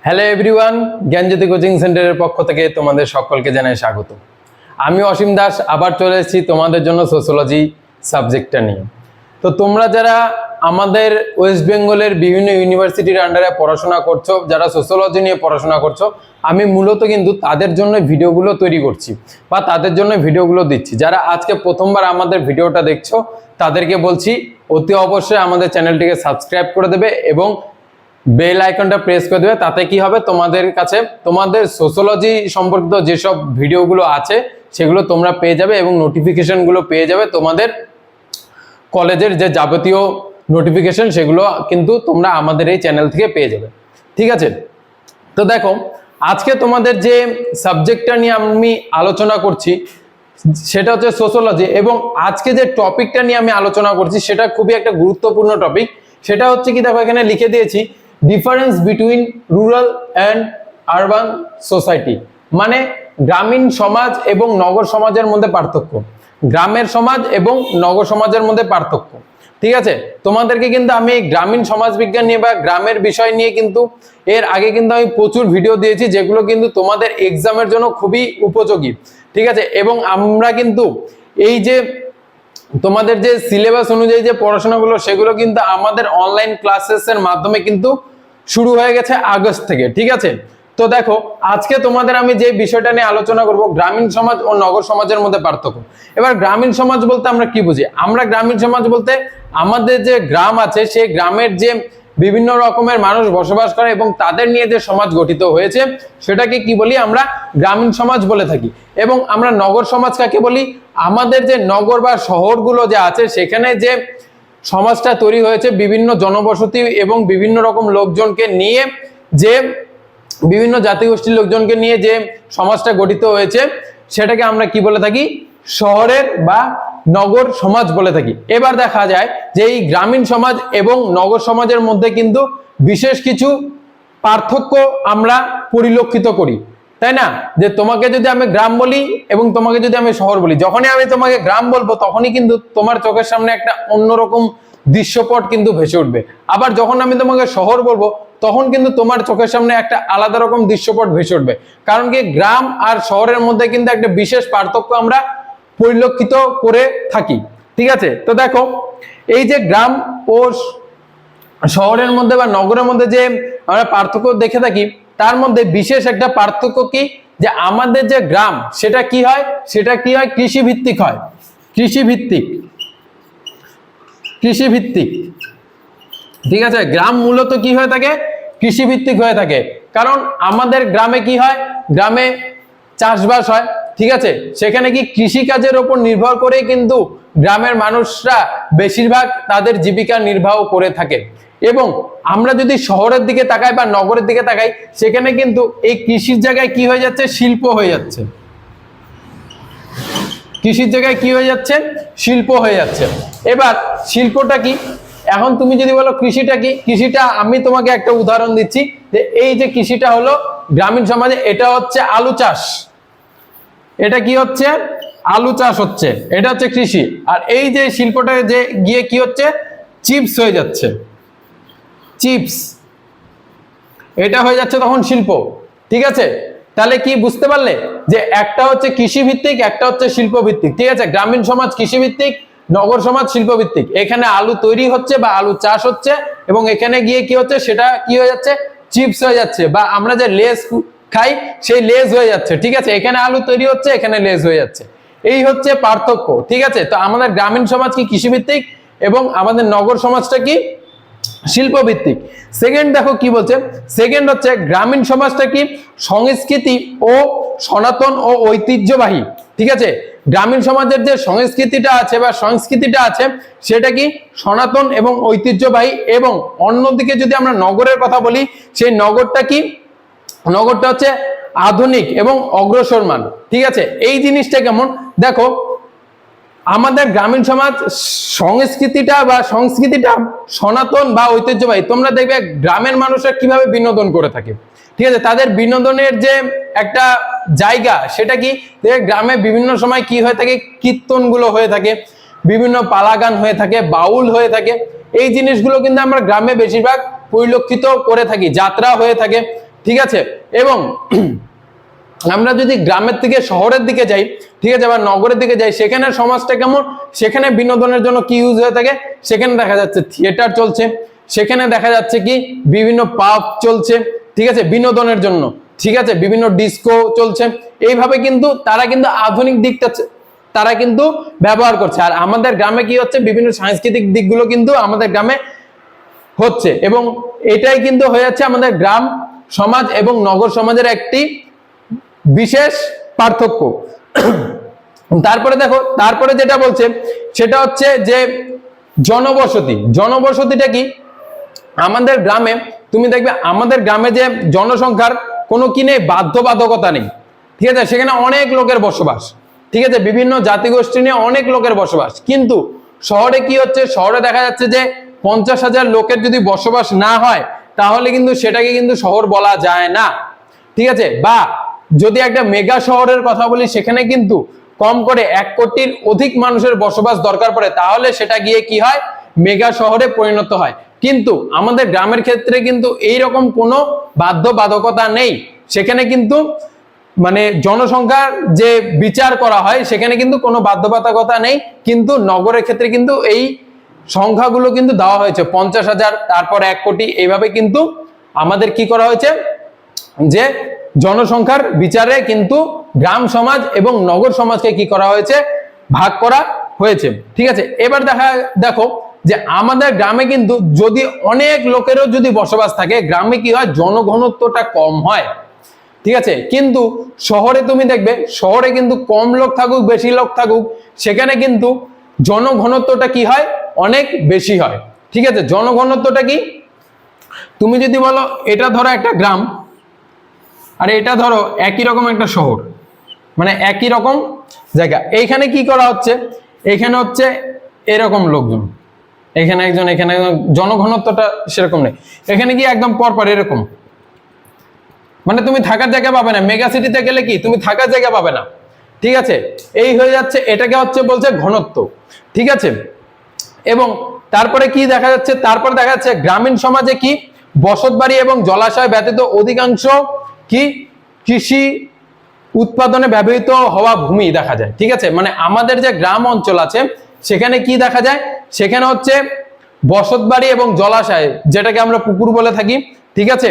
Hello everyone, জ্ঞানজ্যোতি coaching সেন্টারের পক্ষ থেকে তোমাদের সকলকে জানাই স্বাগত। আমি অসীম দাস আবার চলে এসেছি তোমাদের জন্য সোশ্যোলজি সাবজেক্টটা নিয়ে। তো তোমরা যারা আমাদের ওয়েস্ট বেঙ্গলের বিভিন্ন ইউনিভার্সিটির আন্ডারে পড়াশোনা করছো, যারা সোশ্যোলজি নিয়ে পড়াশোনা করছো, আমি মূলত কিন্তু তাদের জন্য ভিডিওগুলো তৈরি করছি বা তাদের জন্য ভিডিওগুলো দিচ্ছি। যারা আজকে প্রথমবার আমাদের ভিডিওটা দেখছো তাদেরকে বলছি অতি অবশ্যই আমাদের চ্যানেলটিকে সাবস্ক্রাইব করে দেবে এবং বেল আইকনটা প্রেস করে দেবে। তাতে কি হবে, তোমাদের কাছে তোমাদের সোশ্যোলজি সম্পর্কিত যেসব ভিডিওগুলো আছে সেগুলো তোমরা পেয়ে যাবে এবং নোটিফিকেশনগুলো পেয়ে যাবে। তোমাদের কলেজের যে যাবতীয় নোটিফিকেশন সেগুলো কিন্তু তোমরা আমাদের এই চ্যানেল থেকে পেয়ে যাবে। ঠিক আছে, তো দেখো আজকে তোমাদের যে সাবজেক্টটা নিয়ে আমি আলোচনা করছি সেটা হচ্ছে সোশ্যোলজি, এবং আজকে যে টপিকটা নিয়ে আমি আলোচনা করছি সেটা খুবই একটা গুরুত্বপূর্ণ টপিক। সেটা হচ্ছে কি, দেখো এখানে লিখে দিয়েছি difference between rural and urban society, মানে গ্রামীণ সমাজ এবং নগর সমাজের মধ্যে পার্থক্য, গ্রামের সমাজ এবং নগর সমাজের মধ্যে পার্থক্য। ঠিক আছে, তোমাদেরকে কিন্তু আমি গ্রামীণ সমাজ বিজ্ঞান নিয়ে বা গ্রামের বিষয় নিয়ে কিন্তু এর আগে কিন্তু আমি প্রচুর ভিডিও দিয়েছি, যেগুলো কিন্তু তোমাদের এক্সামের জন্য খুবই উপযোগী। ঠিক আছে, এবং আমরা কিন্তু এই যে তোমাদের যে সিলেবাস অনুযায়ী যে পড়াশোনাগুলো সেগুলো কিন্তু আমাদের অনলাইন ক্লাসেসের মাধ্যমে কিন্তু শুরু হয়ে গেছে আগস্ট থেকে। ঠিক আছে, তো দেখো আজকে তোমাদের আমি যে বিষয়টা নিয়ে আলোচনা করব গ্রামীণ সমাজ ও নগর সমাজের মধ্যে পার্থক্য। এবার গ্রামীণ সমাজ বলতে আমরা কি বুঝি? আমরা গ্রামীণ সমাজ বলতে আমাদের যে গ্রাম আছে সেই গ্রামের যে বিভিন্ন রকমের মানুষ বসবাস করে এবং তাদের নিয়ে যে সমাজ গঠিত হয়েছে সেটাকে কি বলি? আমরা গ্রামীণ সমাজ বলে থাকি। এবং আমরা নগর সমাজ কাকে বলি? আমাদের যে নগর বা শহরগুলো যে আছে সেখানে যে সমাজটা তৈরি হয়েছে বিভিন্ন জনবসতি এবং বিভিন্ন রকম লোকজনকে নিয়ে, যে বিভিন্ন জাতিগোষ্ঠীর লোকজনকে নিয়ে যে সমাজটা গঠিত হয়েছে সেটাকে আমরা কি বলে থাকি? শহরের বা নগর সমাজ বলে থাকি। এবার দেখা যায় যে এই গ্রামীণ সমাজ এবং নগর সমাজের মধ্যে কিন্তু বিশেষ কিছু পার্থক্য আমরা পরিলক্ষিত করি, তাই না? যে তোমাকে যদি আমি গ্রাম বলি এবং তোমাকে যদি আমি শহর বলি, যখনই আমি তোমাকে গ্রাম বলবো তখনই কিন্তু তোমার চোখের সামনে একটা অন্যরকম দৃশ্যপট কিন্তু ভেসে উঠবে। আবার যখন আমি তোমাকে শহর বলবো তখন কিন্তু তোমার চোখের সামনে একটা আলাদা রকম দৃশ্যপট ভেসে উঠবে। কারণ কি, গ্রাম আর শহরের মধ্যে কিন্তু একটা বিশেষ পার্থক্য আমরা পরিলক্ষিত করে থাকি। ঠিক আছে, তো দেখো এই যে গ্রাম ও শহরের মধ্যে বা নগরের মধ্যে যে আমরা পার্থক্য দেখে থাকি তার মধ্যে বিশেষ একটা পার্থক্য কি, যে আমাদের যে গ্রাম সেটা কি হয়? সেটা কি হয়? কৃষি ভিত্তিক হয়। কৃষি ভিত্তিক। ঠিক আছে, গ্রাম মূলত কি হয়ে থাকে? কৃষি ভিত্তিক হয়ে থাকে। কারণ আমাদের গ্রামে কি হয়? গ্রামে চাষবাস হয়। ঠিক আছে, সেখানে কি কৃষি কাজের উপর নির্ভর করে কিন্তু গ্রামের মানুষরা বেশিরভাগ তাদের জীবিকা নির্বাহ করে থাকে। এবং আমরা যদি শহরের দিকে তাকাই বা নগরের দিকে তাকাই, সেখানে কিন্তু এই কৃষির জায়গায় কি হয়ে যাচ্ছে? শিল্প হয়ে যাচ্ছে। কৃষির জায়গায় কি হয়ে যাচ্ছে? শিল্প হয়ে যাচ্ছে। এবার শিল্পটা কি? এখন তুমি যদি বলো কৃষিটা কি, কৃষিটা আমি তোমাকে একটা উদাহরণ দিচ্ছি, যে এই যে কৃষিটা হলো গ্রামীণ সমাজে এটা হচ্ছে আলু চাষ। এটা কি হচ্ছে? আলু চাষ হচ্ছে, এটা হচ্ছে কৃষি। আর এই যে শিল্পটা যে গিয়ে কি হচ্ছে? চিপস হয়ে যাচ্ছে। চিপস এটা হয়ে যাচ্ছে তখন শিল্প। ঠিক আছে, তাহলে কি বুঝতে পারলে যে একটা হচ্ছে কৃষি ভিত্তিক, একটা হচ্ছে শিল্প ভিত্তিক। ঠিক আছে, গ্রামীণ সমাজ কৃষি ভিত্তিক, নগর সমাজ শিল্প ভিত্তিক। এখানে আলু তৈরি হচ্ছে বা আলু চাষ হচ্ছে এবং এখানে গিয়ে কি হচ্ছে? সেটা কি হয়ে যাচ্ছে? চিপস হয়ে যাচ্ছে, বা আমরা যে লেস খাই সেই লেজ হয়ে যাচ্ছে। ঠিক আছে, এখানে আলু তৈরি হচ্ছে, এখানে লেজ হয়ে যাচ্ছে। এই হচ্ছে পার্থক্য। ঠিক আছে, তো আমাদের গ্রামীণ সমাজ কি? কৃষি ভিত্তিক, এবং আমাদের নগর সমাজটা কি? শিল্প ভিত্তিক। সেকেন্ড দেখো কি বলছে, সেকেন্ড হচ্ছে গ্রামীণ সমাজটা কি? সংস্কৃতি ও সনাতন ও ঐতিহ্যবাহী। ঠিক আছে, গ্রামীণ সমাজের যে সংস্কৃতিটা আছে বা সংস্কৃতিটা আছে সেটা কি? সনাতন এবং ঐতিহ্যবাহী। এবং অন্যদিকে যদি আমরা নগরের কথা বলি, সেই নগরটা কি? নগরটা হচ্ছে আধুনিক এবং অগ্রসরমান। ঠিক আছে, এই জিনিসটা কেমন? দেখো আমাদের গ্রামীণ সমাজ সংস্কৃতিটা সনাতন বা ঐতিহ্যবাহী। তোমরা দেখবে গ্রামের মানুষরা কিভাবে বিনোদন করে থাকে। ঠিক আছে, তাদের বিনোদনের যে একটা জায়গা সেটা কি? গ্রামে বিভিন্ন সময় কি হয়ে থাকে? কীর্তনগুলো হয়ে থাকে, বিভিন্ন পালাগান হয়ে থাকে, বাউল হয়ে থাকে। এই জিনিসগুলো কিন্তু আমরা গ্রামে বেশিরভাগ পরিলক্ষিত করে থাকি। যাত্রা হয়ে থাকে। ঠিক আছে। এবং আমরা যদি গ্রামের থেকে শহরের দিকে যাই, ঠিক আছে, বা নগরের দিকে যাই, সেখানে সমাজটা কেমন, সেখানে বিনোদনের জন্য কি ইউজ হয়ে থাকে, সেখানে দেখা যাচ্ছে থিয়েটার চলছে, সেখানে দেখা যাচ্ছে কি বিভিন্ন পাব চলছে, ঠিক আছে, বিনোদনের জন্য, ঠিক আছে, বিভিন্ন ডিস্কো চলছে। এইভাবে কিন্তু তারা কিন্তু আধুনিক দিকটা তারা কিন্তু ব্যবহার করছে। আর আমাদের গ্রামে কি হচ্ছে, বিভিন্ন সাংস্কৃতিক দিকগুলো কিন্তু আমাদের গ্রামে হচ্ছে, এবং এটাই কিন্তু হয়ে যাচ্ছে আমাদের গ্রাম সমাজ এবং নগর সমাজের একটি বিশেষ পার্থক্য। তারপরে দেখো, তারপরে যেটা বলছে সেটা হচ্ছে যে জনবসতি। জনবসতিটা কি, আমাদের গ্রামে তুমি দেখবে আমাদের গ্রামে যে জনসংখ্যার কোনো কি নেই, বাধ্যবাধকতা নেই, ঠিক আছে, সেখানে অনেক লোকের বসবাস, ঠিক আছে, বিভিন্ন জাতিগোষ্ঠী নিয়ে অনেক লোকের বসবাস। কিন্তু শহরে কি হচ্ছে, শহরে দেখা যাচ্ছে যে 50,000 লোকের যদি বসবাস না হয় তাহলে কিন্তু সেটাকে কিন্তু শহর বলা যায় না, ঠিক আছে। বা যদি একটা মেগা শহরের কথা বলি, সেখানে কিন্তু কম করে 1 কোটির অধিক মানুষের বসবাস দরকার পড়ে, তাহলে সেটা গিয়ে কি হয়, মেগা শহরে পরিণত হয়। কিন্তু আমাদের গ্রামের ক্ষেত্রে কিন্তু এইরকম কোনো বাধ্যবাধকতা নেই, সেখানে কিন্তু মানে জনসংখ্যার যে বিচার করা হয় সেখানে কিন্তু কোনো বাধ্যবাধকতা নেই। কিন্তু নগরের ক্ষেত্রে কিন্তু এই সংখ্যাগুলো কিন্তু দেওয়া হয়েছে, 50,000, তারপর 1 কোটি, এইভাবে কিন্তু আমাদের কি করা হয়েছে, যে জনসংখ্যার বিচারে কিন্তু গ্রাম সমাজ এবং নগর সমাজকে কি করা হয়েছে, ভাগ করা হয়েছে, ঠিক আছে। এবার দেখো যে আমাদের গ্রামে কিন্তু যদি অনেক লোকেরও যদি বসবাস থাকে, গ্রামে কি হয়, জনঘনত্বটা কম হয়, ঠিক আছে। কিন্তু শহরে তুমি দেখবে, শহরে কিন্তু কম লোক থাকুক বেশি লোক থাকুক, সেখানে কিন্তু জনঘনত্বটা কি হয়, অনেক বেশি হয়, ঠিক আছে। জনঘনত্বটা কি, তুমি যদি বলো এটা ধরো একটা গ্রাম, আর এটা ধরো একই রকম একটা শহর, মানে একই রকম জায়গা, এইখানে কি করা হচ্ছে, এখানে হচ্ছে এরকম লোকজন, এখানে একজন, এখানে জনঘনত্বটা সেরকম নেই, এখানে কি একদম পরপর এরকম, মানে তুমি থাকার জায়গা পাবে না। মেগা সিটিতে গেলে কি তুমি থাকার জায়গা পাবে না, ঠিক আছে। এই হয়ে যাচ্ছে, এটাকে হচ্ছে বলছে ঘনত্ব, ঠিক আছে। এবং তারপরে কি দেখা যাচ্ছে, তারপর দেখা যাচ্ছে গ্রামীণ সমাজে কি বসতবাড়ি এবং জলাশয় ব্যতীত অধিকাংশ কি কৃষি উৎপাদনে ব্যবহৃত হওয়া ভূমি দেখা যায়, ঠিক আছে। মানে আমাদের যে গ্রাম অঞ্চল আছে সেখানে কি দেখা যায়, সেখানে হচ্ছে বসতবাড়ি এবং জলাশয়, যেটাকে আমরা পুকুর বলে থাকি, ঠিক আছে,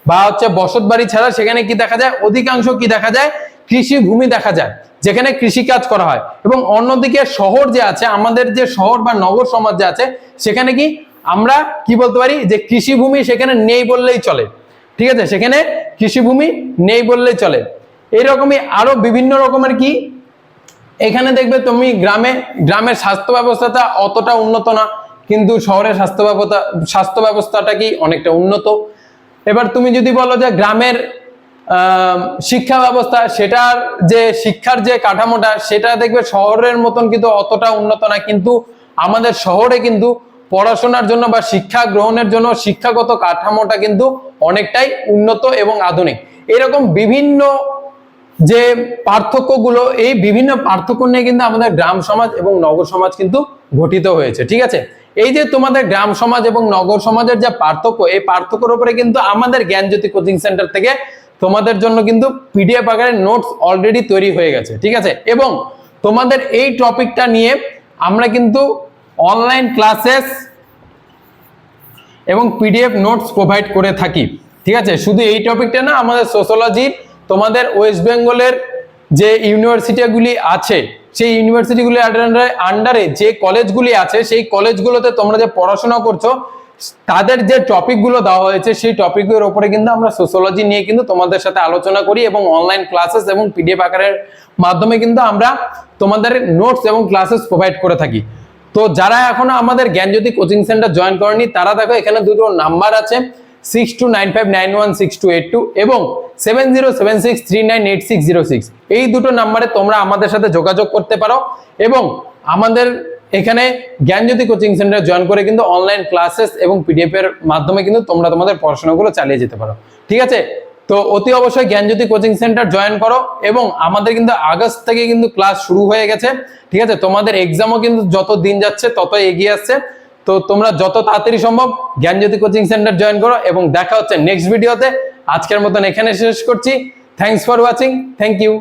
বা হচ্ছে বসতবাড়ি ছাড়া সেখানে কি দেখা যায়, অধিকাংশ কি দেখা যায়, কৃষি ভূমি দেখা যায়, যেখানে কৃষি কাজ করা হয়। এবং অন্যদিকে শহর যে আছে, আমাদের যে শহর বা নগর সমাজ যে আছে, সেখানে কি আমরা কি বলতে পারি, যে কৃষিভূমি সেখানে নেই বললেই চলে, ঠিক আছে, সেখানে কৃষিভূমি নেই বললেই চলে। এইরকমই আরো বিভিন্ন রকমের কি, এখানে দেখবে তুমি গ্রামের স্বাস্থ্য ব্যবস্থাটা অতটা উন্নত না, কিন্তু শহরের স্বাস্থ্য ব্যবস্থাটা কি অনেকটা উন্নত। এবার তুমি যদি বলো যে গ্রামের শিক্ষা ব্যবস্থা, সেটার যে শিক্ষার যে কাঠামোটা, সেটা দেখবে শহরের মতন কিন্তু অতটা উন্নত না, কিন্তু আমাদের শহরে কিন্তু পড়াশোনার জন্য বা শিক্ষা গ্রহণের জন্য শিক্ষাগত কাঠামোটা কিন্তু অনেকটাই উন্নত এবং আধুনিক। এরকম বিভিন্ন যে পার্থক্যগুলো, এই বিভিন্ন পার্থক্য নিয়ে কিন্তু আমাদের গ্রাম সমাজ এবং নগর সমাজ কিন্তু গঠিত হয়েছে, ঠিক আছে। এই যে তোমাদের গ্রাম সমাজ এবং নগর সমাজের যে পার্থক্য, এই পার্থক্যের উপরে কিন্তু আমাদের জ্ঞানজ্যোতি কোচিং সেন্টার থেকে তোমাদের জন্য কিন্তু পিডিএফ আকারে নোটস অলরেডি তৈরি হয়ে গেছে, ঠিক আছে। এবং তোমাদের এই টপিকটা নিয়ে আমরা কিন্তু অনলাইন ক্লাসেস এবং পিডিএফ নোটস প্রোভাইড করে থাকি, ঠিক আছে। শুধু এই টপিকটা না, আমাদের সোশ্যোলজির তোমাদের ওয়েস্ট বেঙ্গলের যে ইউনিভার্সিটিগুলি আছে, সেই ইউনিভার্সিটিগুলির আন্ডারে যে কলেজগুলি আছে, সেই কলেজগুলোতে তোমরা যে পড়াশোনা করছো, তাদের যে টপিকগুলো দেওয়া হয়েছে, সেই টপিকের উপরে কিন্তু আমরা সোশ্যোলজি নিয়ে কিন্তু তোমাদের সাথে আলোচনা করি, এবং অনলাইন ক্লাসেস এবং পিডিএফ আকারের মাধ্যমে কিন্তু আমরা তোমাদের নোটস এবং ক্লাসেস প্রোভাইড করে থাকি। তো যারা এখনো আমাদের জ্ঞানজ্যোতি কোচিং সেন্টার জয়েন করেনি, তারা দেখো এখানে দুটো নাম্বার আছে, 6295916282 এবং 7076398606। এই দুটো নাম্বারে তোমরা আমাদের সাথে যোগাযোগ করতে পারো, এবং আমাদের এখানে জ্ঞানজ্যোতি কোচিং সেন্টার জয়েন করে কিন্তু অনলাইন ক্লাসেস এবং পিডিএফ এর মাধ্যমে কিন্তু তোমরা তোমাদের পড়াশোনাগুলো চালিয়ে যেতে পারো, ঠিক আছে। তো অতি অবশ্যই জ্ঞানজ্যোতি কোচিং সেন্টার জয়েন করো, এবং আমাদের কিন্তু আগস্ট থেকে কিন্তু ক্লাস শুরু হয়ে গেছে, ঠিক আছে। তোমাদের এক্সামও কিন্তু যত দিন যাচ্ছে তত এগিয়ে আসছে। তো তোমরা যত তাড়াতাড়ি সম্ভব জ্ঞানজ্যোতি কোচিং সেন্টার জয়েন করো, এবং দেখা হচ্ছে নেক্সট ভিডিওতে। আজকের মতন এখানে শেষ করছি। Thanks for watching. Thank you.